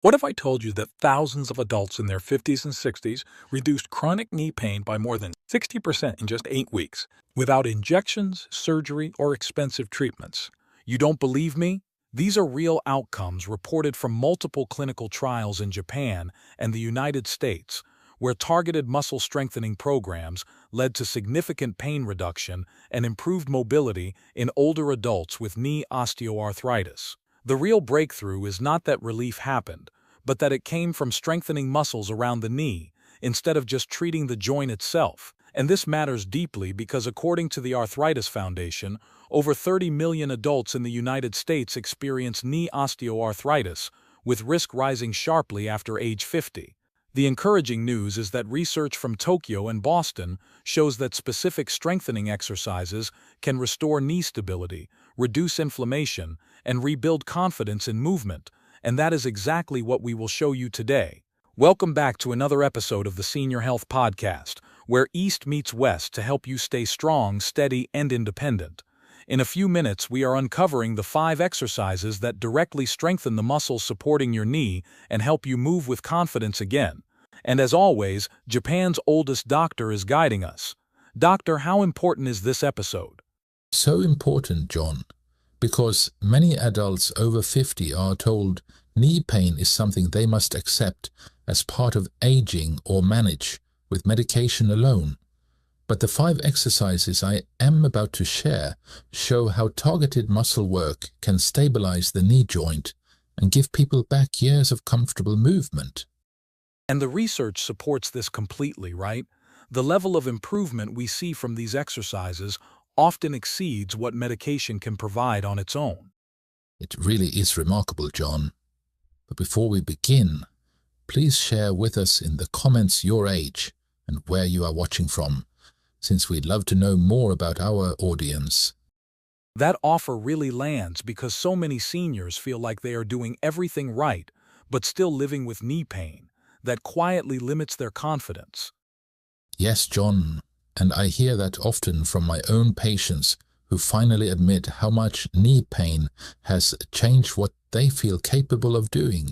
What if I told you that thousands of adults in their 50s and 60s reduced chronic knee pain by more than 60% in just 8 weeks, without injections, surgery, or expensive treatments? You don't believe me? These are real outcomes reported from multiple clinical trials in Japan and the United States, where targeted muscle strengthening programs led to significant pain reduction and improved mobility in older adults with knee osteoarthritis. The real breakthrough is not that relief happened, but that it came from strengthening muscles around the knee, instead of just treating the joint itself. And this matters deeply because according to the Arthritis Foundation, over 30 million adults in the United States experience knee osteoarthritis, with risk rising sharply after age 50. The encouraging news is that research from Tokyo and Boston shows that specific strengthening exercises can restore knee stability, reduce inflammation, and rebuild confidence in movement, and that is exactly what we will show you today. Welcome back to another episode of the Senior Health Podcast, where East meets West to help you stay strong, steady, and independent. In a few minutes, we are uncovering the 5 exercises that directly strengthen the muscles supporting your knee and help you move with confidence again. And as always, Japan's oldest doctor is guiding us. Doctor, how important is this episode? So important, John, because many adults over 50 are told knee pain is something they must accept as part of aging or manage with medication alone. But the 5 exercises I am about to share show how targeted muscle work can stabilize the knee joint and give people back years of comfortable movement. And the research supports this completely, right? The level of improvement we see from these exercises often exceeds what medication can provide on its own. It really is remarkable, John. But before we begin, please share with us in the comments your age and where you are watching from, since we'd love to know more about our audience. That offer really lands because so many seniors feel like they are doing everything right, but still living with knee pain that quietly limits their confidence. Yes, John, and I hear that often from my own patients who finally admit how much knee pain has changed what they feel capable of doing.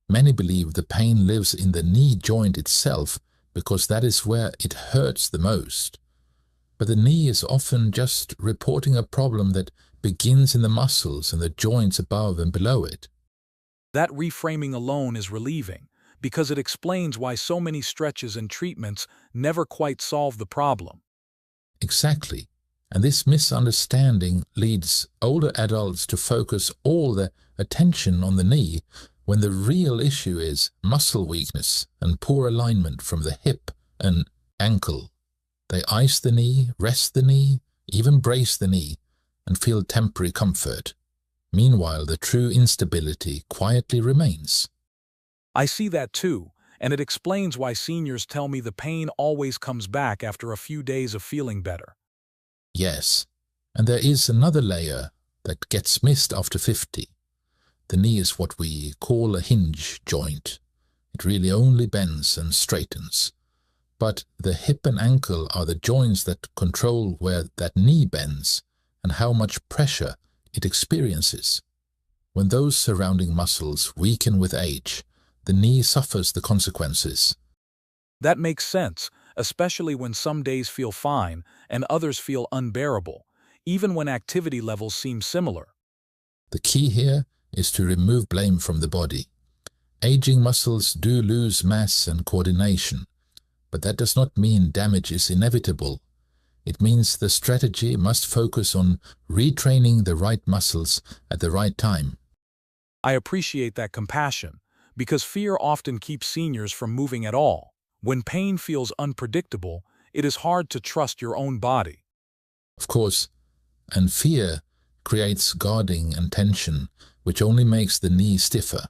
Many believe the pain lives in the knee joint itself because that is where it hurts the most. But the knee is often just reporting a problem that begins in the muscles and the joints above and below it. That reframing alone is relieving, because it explains why so many stretches and treatments never quite solve the problem. Exactly. And this misunderstanding leads older adults to focus all their attention on the knee when the real issue is muscle weakness and poor alignment from the hip and ankle. They ice the knee, rest the knee, even brace the knee, and feel temporary comfort. Meanwhile, the true instability quietly remains. I see that too, and it explains why seniors tell me the pain always comes back after a few days of feeling better. Yes, and there is another layer that gets missed after 50. The knee is what we call a hinge joint. It really only bends and straightens. But the hip and ankle are the joints that control where that knee bends and how much pressure it experiences. When those surrounding muscles weaken with age, the knee suffers the consequences. That makes sense, especially when some days feel fine and others feel unbearable, even when activity levels seem similar. The key here is to remove blame from the body. Aging muscles do lose mass and coordination, but that does not mean damage is inevitable. It means the strategy must focus on retraining the right muscles at the right time. I appreciate that compassion, because fear often keeps seniors from moving at all. When pain feels unpredictable, it is hard to trust your own body. Of course, and fear creates guarding and tension, which only makes the knee stiffer.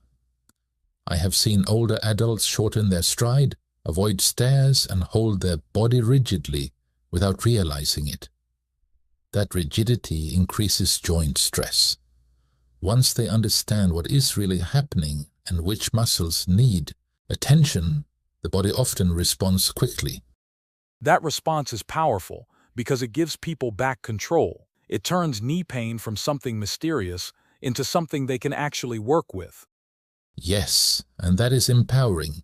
I have seen older adults shorten their stride, avoid stairs, and hold their body rigidly without realizing it. That rigidity increases joint stress. Once they understand what is really happening and which muscles need attention, the body often responds quickly. That response is powerful because it gives people back control. It turns knee pain from something mysterious into something they can actually work with. Yes, and that is empowering.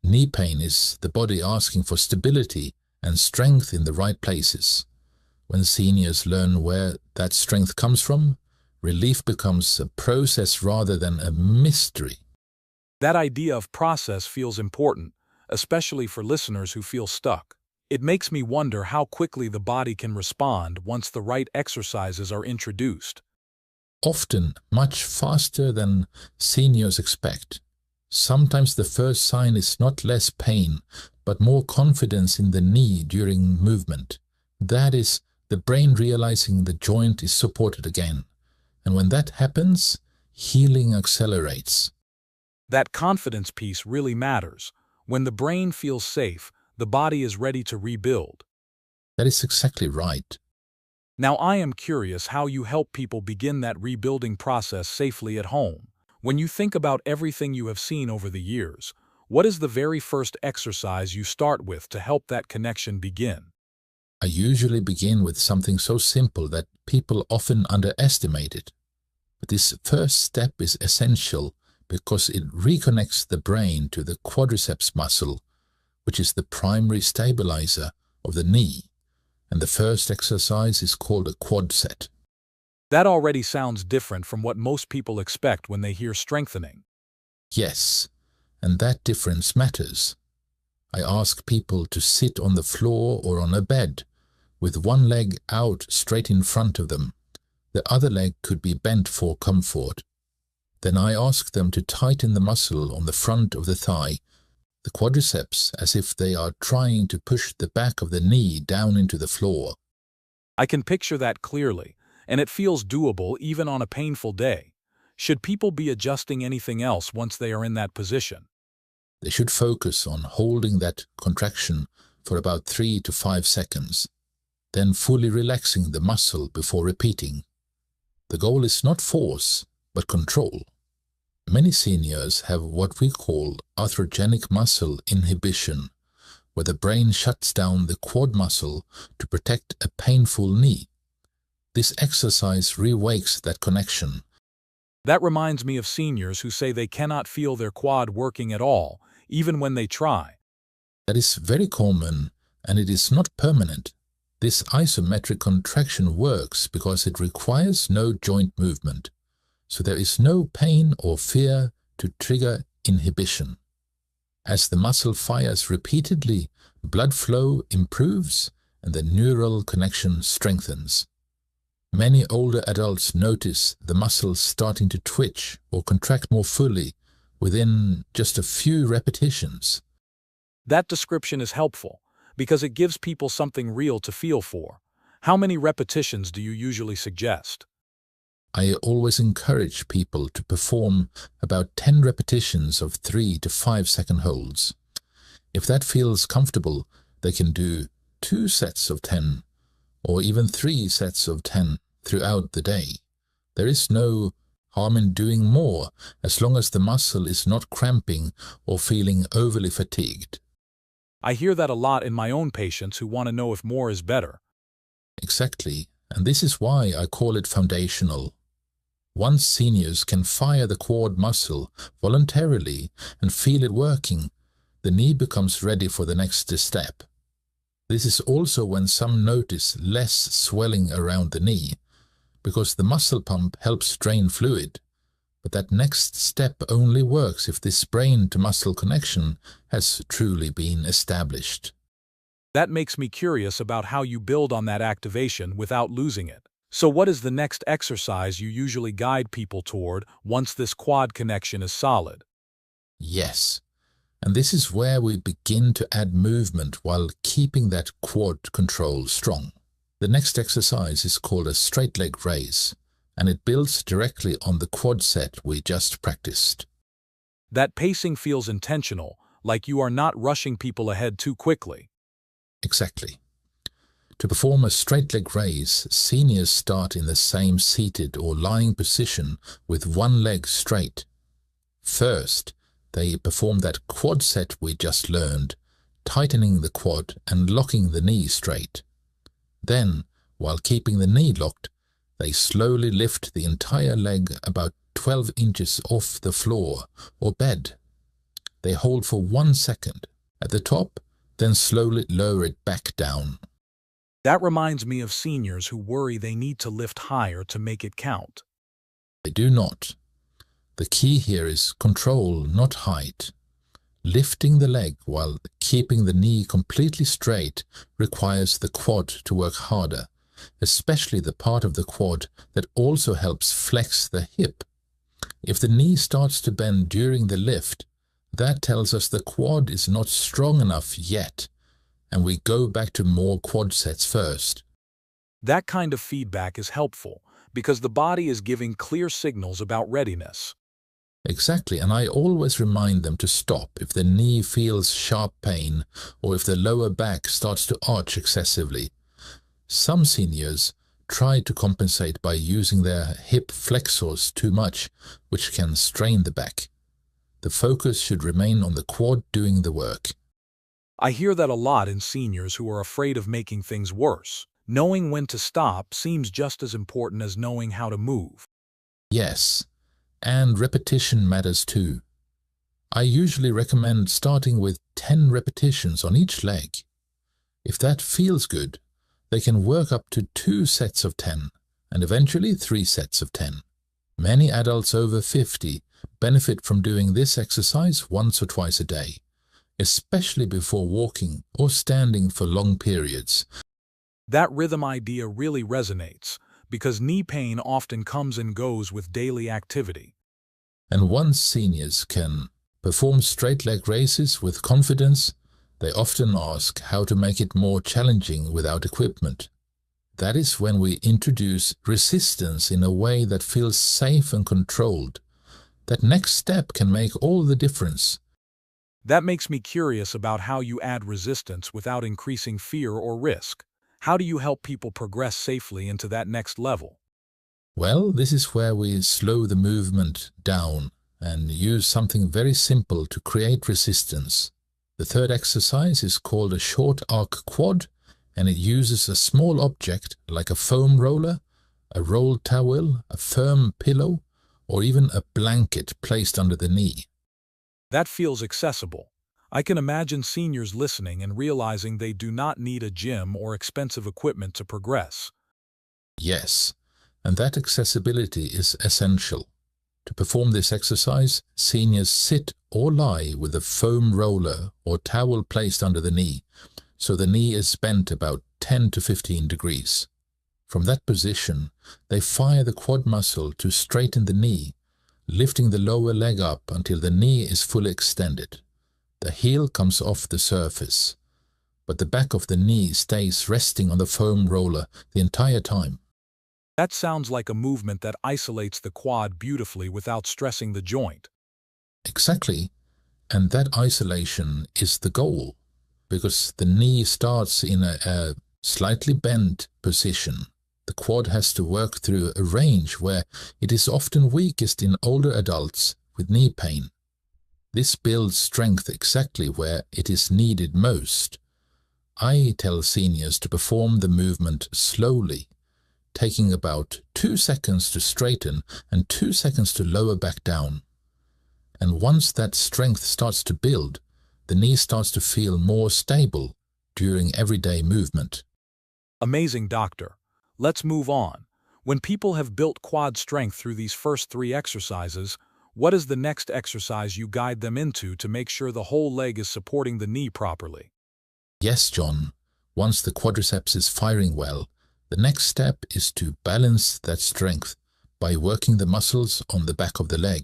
Knee pain is the body asking for stability and strength in the right places. When seniors learn where that strength comes from, relief becomes a process rather than a mystery. That idea of process feels important, especially for listeners who feel stuck. It makes me wonder how quickly the body can respond once the right exercises are introduced. Often much faster than seniors expect. Sometimes the first sign is not less pain, but more confidence in the knee during movement. That is the brain realizing the joint is supported again. And when that happens, healing accelerates. That confidence piece really matters. When the brain feels safe, the body is ready to rebuild. That is exactly right. Now I am curious how you help people begin that rebuilding process safely at home. When you think about everything you have seen over the years, what is the very first exercise you start with to help that connection begin? I usually begin with something so simple that people often underestimate it. But this first step is essential because it reconnects the brain to the quadriceps muscle, which is the primary stabilizer of the knee, and the first exercise is called a quad set. That already sounds different from what most people expect when they hear strengthening. Yes, and that difference matters. I ask people to sit on the floor or on a bed, with one leg out straight in front of them. The other leg could be bent for comfort. Then I ask them to tighten the muscle on the front of the thigh, the quadriceps, as if they are trying to push the back of the knee down into the floor. I can picture that clearly, and it feels doable even on a painful day. Should people be adjusting anything else once they are in that position? They should focus on holding that contraction for about 3 to 5 seconds, then fully relaxing the muscle before repeating. The goal is not force, but control. Many seniors have what we call arthrogenic muscle inhibition, where the brain shuts down the quad muscle to protect a painful knee. This exercise rewakes that connection. That reminds me of seniors who say they cannot feel their quad working at all, even when they try. That is very common, and it is not permanent. This isometric contraction works because it requires no joint movement, so there is no pain or fear to trigger inhibition. As the muscle fires repeatedly, blood flow improves and the neural connection strengthens. Many older adults notice the muscles starting to twitch or contract more fully within just a few repetitions. That description is helpful because it gives people something real to feel for. How many repetitions do you usually suggest? I always encourage people to perform about 10 repetitions of 3 to 5 second holds. If that feels comfortable, they can do 2 sets of 10 or even 3 sets of 10 throughout the day. There is no harm in doing more as long as the muscle is not cramping or feeling overly fatigued. I hear that a lot in my own patients who want to know if more is better. Exactly, and this is why I call it foundational. Once seniors can fire the quad muscle voluntarily and feel it working, the knee becomes ready for the next step. This is also when some notice less swelling around the knee, because the muscle pump helps drain fluid. But that next step only works if this brain-to-muscle connection has truly been established. That makes me curious about how you build on that activation without losing it. So what is the next exercise you usually guide people toward once this quad connection is solid? Yes, and this is where we begin to add movement while keeping that quad control strong. The next exercise is called a straight leg raise, and it builds directly on the quad set we just practiced. That pacing feels intentional, like you are not rushing people ahead too quickly. Exactly. To perform a straight leg raise, seniors start in the same seated or lying position with one leg straight. First, they perform that quad set we just learned, tightening the quad and locking the knee straight. Then, while keeping the knee locked, they slowly lift the entire leg about 12 inches off the floor or bed. They hold for 1 second at the top, then slowly lower it back down. That reminds me of seniors who worry they need to lift higher to make it count. They do not. The key here is control, not height. Lifting the leg while keeping the knee completely straight requires the quad to work harder, especially the part of the quad that also helps flex the hip. If the knee starts to bend during the lift, that tells us the quad is not strong enough yet, and we go back to more quad sets first. That kind of feedback is helpful because the body is giving clear signals about readiness. Exactly, and I always remind them to stop if the knee feels sharp pain or if the lower back starts to arch excessively. Some seniors try to compensate by using their hip flexors too much, which can strain the back. The focus should remain on the quad doing the work. I hear that a lot in seniors who are afraid of making things worse. Knowing when to stop seems just as important as knowing how to move. Yes, and repetition matters too. I usually recommend starting with 10 repetitions on each leg. If that feels good, they can work up to 2 sets of 10 and eventually 3 sets of 10. Many adults over 50 benefit from doing this exercise once or twice a day, especially before walking or standing for long periods. That rhythm idea really resonates because knee pain often comes and goes with daily activity. And once seniors can perform straight leg races with confidence, they often ask how to make it more challenging without equipment. That is when we introduce resistance in a way that feels safe and controlled. That next step can make all the difference. That makes me curious about how you add resistance without increasing fear or risk. How do you help people progress safely into that next level? Well, this is where we slow the movement down and use something very simple to create resistance. The third exercise is called a short arc quad, and it uses a small object like a foam roller, a rolled towel, a firm pillow, or even a blanket placed under the knee. That feels accessible. I can imagine seniors listening and realizing they do not need a gym or expensive equipment to progress. Yes, and that accessibility is essential. To perform this exercise, seniors sit or lie with a foam roller or towel placed under the knee, so the knee is bent about 10 to 15 degrees. From that position, they fire the quad muscle to straighten the knee, lifting the lower leg up until the knee is fully extended. The heel comes off the surface, but the back of the knee stays resting on the foam roller the entire time. That sounds like a movement that isolates the quad beautifully without stressing the joint. Exactly, and that isolation is the goal, because the knee starts in a slightly bent position. The quad has to work through a range where it is often weakest in older adults with knee pain. This builds strength exactly where it is needed most. I tell seniors to perform the movement slowly, taking about 2 seconds to straighten and 2 seconds to lower back down. And once that strength starts to build, the knee starts to feel more stable during everyday movement. Amazing, doctor. Let's move on. When people have built quad strength through these first 3 exercises, what is the next exercise you guide them into to make sure the whole leg is supporting the knee properly? Yes, John. Once the quadriceps is firing well, the next step is to balance that strength by working the muscles on the back of the leg.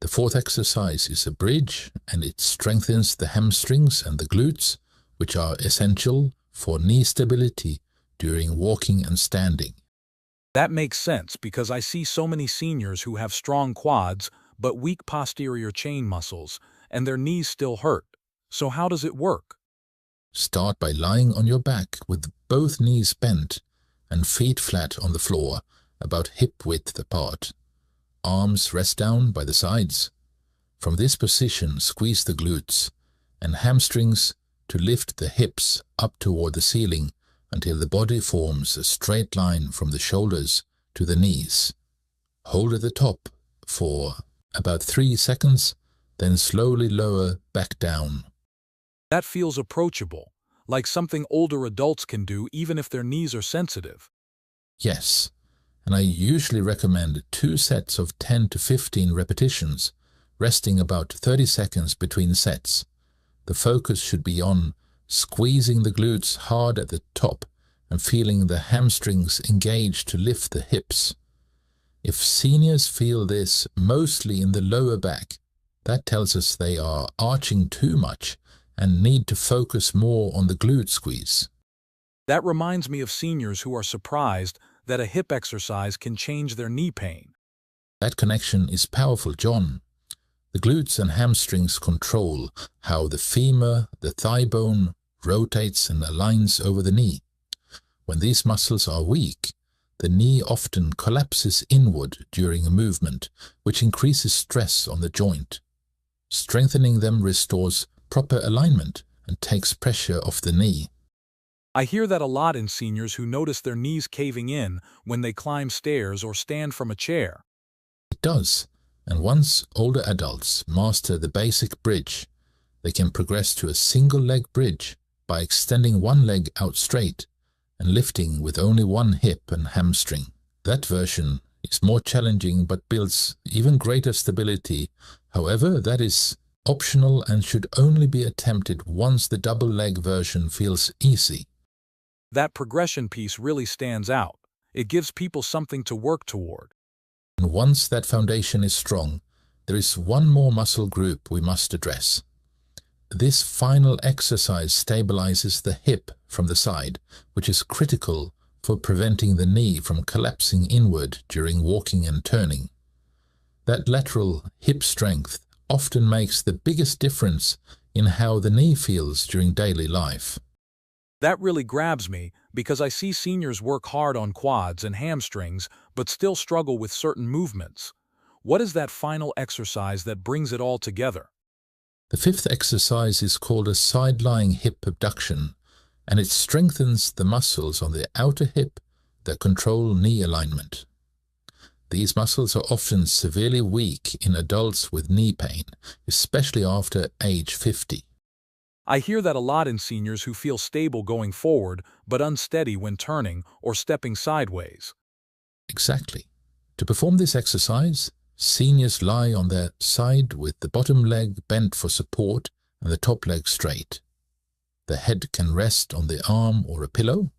The fourth exercise is a bridge, and it strengthens the hamstrings and the glutes, which are essential for knee stability during walking and standing. That makes sense because I see so many seniors who have strong quads but weak posterior chain muscles, and their knees still hurt. So how does it work? Start by lying on your back with both knees bent and feet flat on the floor, about hip width apart. Arms rest down by the sides. From this position, squeeze the glutes and hamstrings to lift the hips up toward the ceiling until the body forms a straight line from the shoulders to the knees. Hold at the top for about 3 seconds, then slowly lower back down. That feels approachable, like something older adults can do even if their knees are sensitive. Yes, and I usually recommend 2 sets of 10 to 15 repetitions, resting about 30 seconds between sets. The focus should be on squeezing the glutes hard at the top and feeling the hamstrings engage to lift the hips. If seniors feel this mostly in the lower back, that tells us they are arching too much and need to focus more on the glute squeeze. That reminds me of seniors who are surprised that a hip exercise can change their knee pain. That connection is powerful, John. The glutes and hamstrings control how the femur, the thigh bone, rotates and aligns over the knee. When these muscles are weak, the knee often collapses inward during a movement, which increases stress on the joint. Strengthening them restores proper alignment and takes pressure off the knee. I hear that a lot in seniors who notice their knees caving in when they climb stairs or stand from a chair. It does, and once older adults master the basic bridge, they can progress to a single leg bridge by extending one leg out straight and lifting with only one hip and hamstring. That version is more challenging but builds even greater stability. However, that is optional and should only be attempted once the double leg version feels easy. That progression piece really stands out. It gives people something to work toward. And once that foundation is strong, there is one more muscle group we must address. This final exercise stabilizes the hip from the side, which is critical for preventing the knee from collapsing inward during walking and turning. That lateral hip strength often makes the biggest difference in how the knee feels during daily life. That really grabs me because I see seniors work hard on quads and hamstrings but still struggle with certain movements. What is that final exercise that brings it all together? The fifth exercise is called a side-lying hip abduction, and it strengthens the muscles on the outer hip that control knee alignment. These muscles are often severely weak in adults with knee pain, especially after age 50. I hear that a lot in seniors who feel stable going forward but unsteady when turning or stepping sideways. Exactly. To perform this exercise, seniors lie on their side with the bottom leg bent for support and the top leg straight. The head can rest on the arm or a pillow.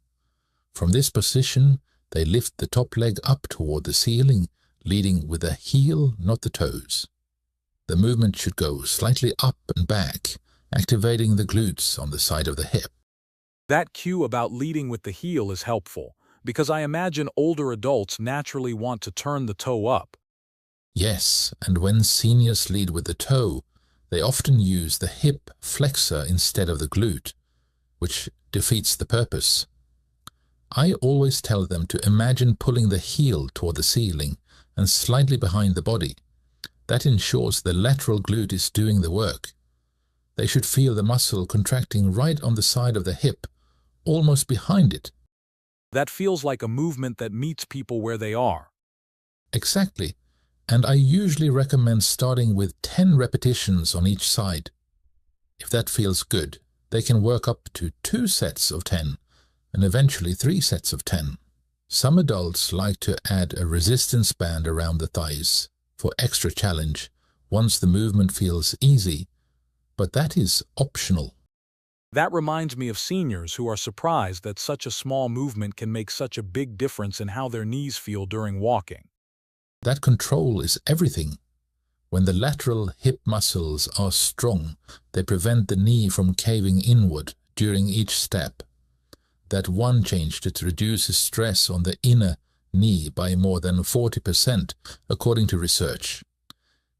From this position, they lift the top leg up toward the ceiling, leading with the heel, not the toes. The movement should go slightly up and back, activating the glutes on the side of the hip. That cue about leading with the heel is helpful, because I imagine older adults naturally want to turn the toe up. Yes, and when seniors lead with the toe, they often use the hip flexor instead of the glute, which defeats the purpose. I always tell them to imagine pulling the heel toward the ceiling and slightly behind the body. That ensures the lateral glute is doing the work. They should feel the muscle contracting right on the side of the hip, almost behind it. That feels like a movement that meets people where they are. Exactly, and I usually recommend starting with 10 repetitions on each side. If that feels good, they can work up to 2 sets of 10 and eventually 3 sets of 10. Some adults like to add a resistance band around the thighs for extra challenge once the movement feels easy, but that is optional. That reminds me of seniors who are surprised that such a small movement can make such a big difference in how their knees feel during walking. That control is everything. When the lateral hip muscles are strong, they prevent the knee from caving inward during each step. That one change that reduces stress on the inner knee by more than 40%, according to research.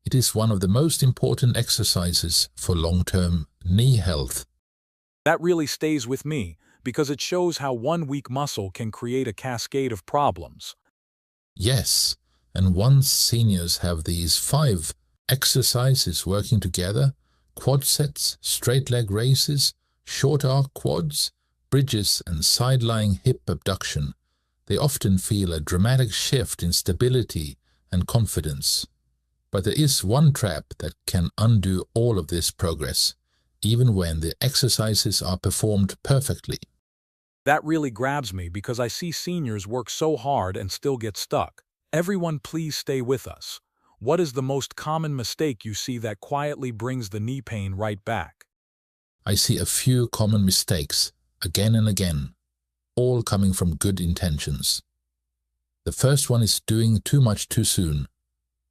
It is one of the most important exercises for long-term knee health. That really stays with me because it shows how one weak muscle can create a cascade of problems. Yes, and once seniors have these 5 exercises working together, quad sets, straight leg races, short arc quads, bridges and side-lying hip abduction, they often feel a dramatic shift in stability and confidence. But there is one trap that can undo all of this progress, even when the exercises are performed perfectly. That really grabs me because I see seniors work so hard and still get stuck. Everyone, please stay with us. What is the most common mistake you see that quietly brings the knee pain right back? I see a few common mistakes, again and again, all coming from good intentions. The first one is doing too much too soon,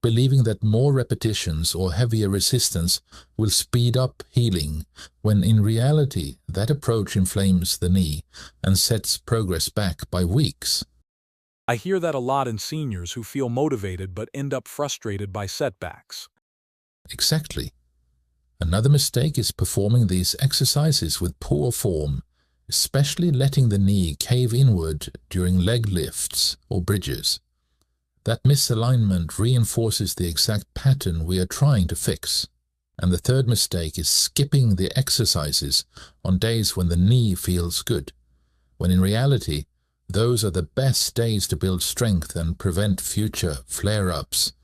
believing that more repetitions or heavier resistance will speed up healing, when in reality that approach inflames the knee and sets progress back by weeks. I hear that a lot in seniors who feel motivated but end up frustrated by setbacks. Exactly. Another mistake is performing these exercises with poor form, especially letting the knee cave inward during leg lifts or bridges. That misalignment reinforces the exact pattern we are trying to fix. And the third mistake is skipping the exercises on days when the knee feels good, when in reality, those are the best days to build strength and prevent future flare-ups.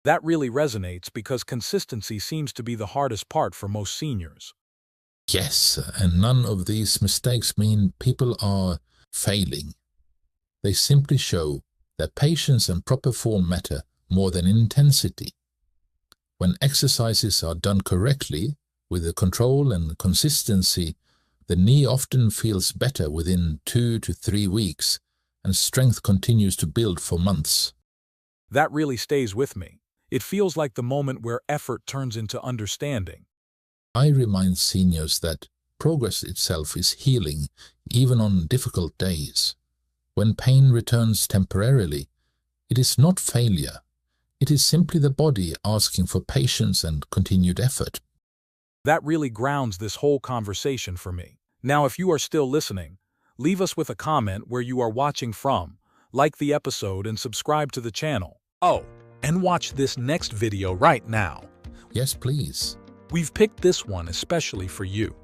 That really resonates because consistency seems to be the hardest part for most seniors. Yes, and none of these mistakes mean people are failing. They simply show that patience and proper form matter more than intensity. When exercises are done correctly, with the control and consistency, the knee often feels better within 2 to 3 weeks, and strength continues to build for months. That really stays with me. It feels like the moment where effort turns into understanding. I remind seniors that progress itself is healing, even on difficult days. When pain returns temporarily, it is not failure. It is simply the body asking for patience and continued effort. That really grounds this whole conversation for me. Now, if you are still listening, leave us with a comment where you are watching from, like the episode and subscribe to the channel. Oh, and watch this next video right now. Yes, please. We've picked this one especially for you.